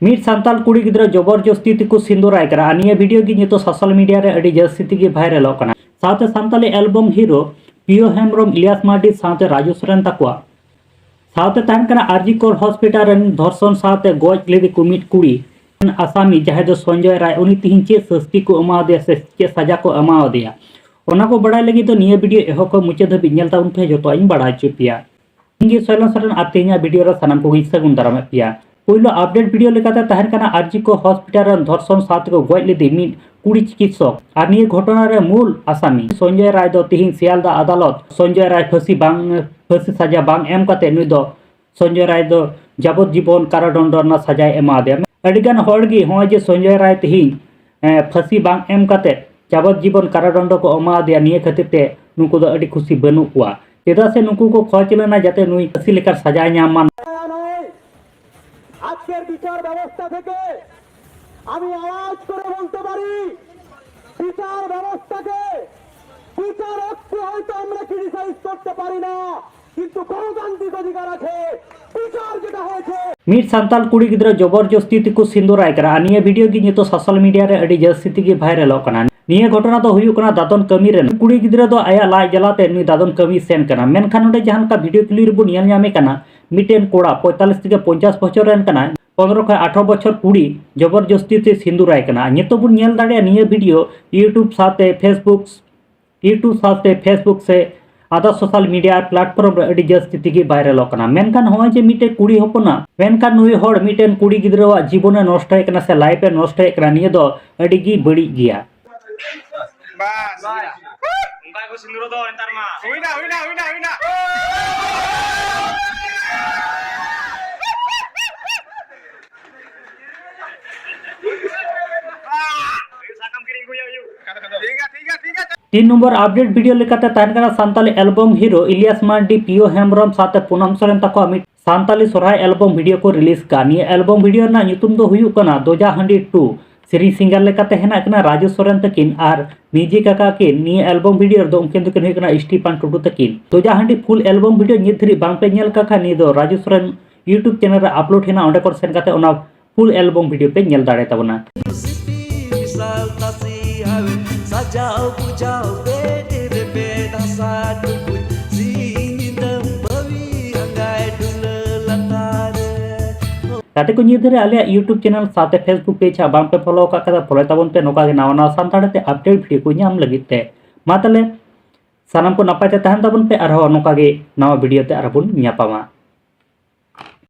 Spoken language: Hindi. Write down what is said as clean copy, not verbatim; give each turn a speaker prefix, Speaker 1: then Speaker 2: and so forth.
Speaker 1: मीट सांताल कुड़ी गिद्रा जबरदस्ती तिको सिंदूराय करा निया वीडियो गी नितो सोशल मीडिया रे अडी जस्ती तिगी वायरल कना साथे सांताली एल्बम हीरो पियो हेम्ब्रम इलियास मार्डी साथे राजू सोरेन तकवा साथे तहन कना आरजीकोर हॉस्पिटल रेन धर्षण साथे गोज लेदी को मीट कुड़ी आसामी जहां दो संजय राय उनी तिहिन चे सस्ती को एमा दे से चे सजा को एमा दिया ओना को बड़ाई लगी तो निया वीडियो एहो को मुचे धबि नेल ताउन पे जतो इन बड़ाई चुपिया इंगे सोलन सोरेन आतेኛ वीडियो रे सनम को सगुन दाराम पिया पहिलो अपडेट वीडियो लेकाते तहन कना आरजीको हॉस्पिटल रेन धर्षण साथे को गोज लेदी मीट कुड़ी चिकित्सक और निये घटना रे मूल आसामी संजय राय दो तिहिन सियालदा अदालत संजय राय फांसी सजा बांग एम काते नुई दो संजय राय दो जाबज्जीवन कारादंड ना सजाय एमा दे अडिगान होड़गी होय जे संजय राय तिहिन फांसी बांग एम काते जाबज्जीवन कारादंड को एमा दे निये खातिर ते नुकु दो अडी खुशी बनु कुआ चेदा से नुकु को खोज लेना जाते नुई फांसी लेकर सजाय ᱧᱟᱢ
Speaker 2: আজকের বিচার ব্যবস্থা থেকে আমি আওয়াজ করে বলতে পারি বিচার ব্যবস্থাকে বিচারককে হয়তো আমরা ক্রিটিসাইজ করতে পারি না কিন্তু গণতান্ত্রিক অধিকার আছে বিচার যেটা হয়েছে
Speaker 1: मीट सांताल कुड़ी गिद्रा जबरदस्ती तिको सिंदूराय करा निया वीडियो गी नितो सोशल मीडिया रे अडी जस्ती तिगी वायरल कना निया घटना तो हुयु कना दादन कमी रे कुड़ी गिद्रा दो आया लाज जलाते नी दादन कमी सेन कना मेनखान ओडे जहां का वीडियो क्लियर बु नेल ᱧᱟᱢᱮ कना मिटेन कोड़ा 45 থেকে 50 বছর रेन कना 15 से 18 बछर कुड़ी जबरदस्ती से सिंदूराय कना नितो बुन नेल दाड़े निया वीडियो यूट्यूब साथे फेसबुक से आधा सोशल मीडिया प्लेटफॉर्म रे अडी जस्ती तिगी वायरल कना मेनखान होय जे मिटे कुड़ी होपना मेनखान नुई होड़ मिटेन कुड़ी गिद्रावा जीवन नष्ट है कना से लाइफ नष्ट है कना निया दो अडी गी बड़ी गिया
Speaker 3: बस उनका को सिंदूर दो नेतार मा हुइना ठीक है
Speaker 1: 3 नंबर अपडेट वीडियो लेकाते तहन कना सांताली एल्बम हीरो इलियास मार्डी पियो हेम्ब्रम साथे पूनम सोरेन तको मिट सांताली सोरहाय एल्बम वीडियो को रिलीज का निया एल्बम वीडियो ना ᱧᱩᱛᱩᱢ दो हुयु कना दोजा हंडी 2 सेरी सिंगर लेकाते हेना कना राजू सोरेन तकिन आर निजे काका के निया एल्बम वीडियो दो उनके तकिन हुय कना स्टीफन टुडू तकिन दोजा हंडी फुल एल्बम वीडियो निधरी बांग पे नेल काका नि दो राजू सोरेन यूट्यूब चैनल रे अपलोड हेना ओंडे को सेन काते ओना फुल एल्बम वीडियो पे nail दाड़े ताबना
Speaker 4: Sajau pujau bede beda satu pun sindam bawi anggai dula latare
Speaker 1: ताते को निधरे आले यूट्यूब चैनल साथे फेसबुक पेज बांग पे फॉलो का कदा फॉलो ताबन पे नोका के नावा सांताड़ ते अपडेट वीडियो को ᱧᱟᱢ लगित ते मा तले सानाम को नपाय ते तहन ताबन पे आरो नोका गे नवा वीडियो ते आरो बुन ᱧᱟᱯᱟᱢᱟ।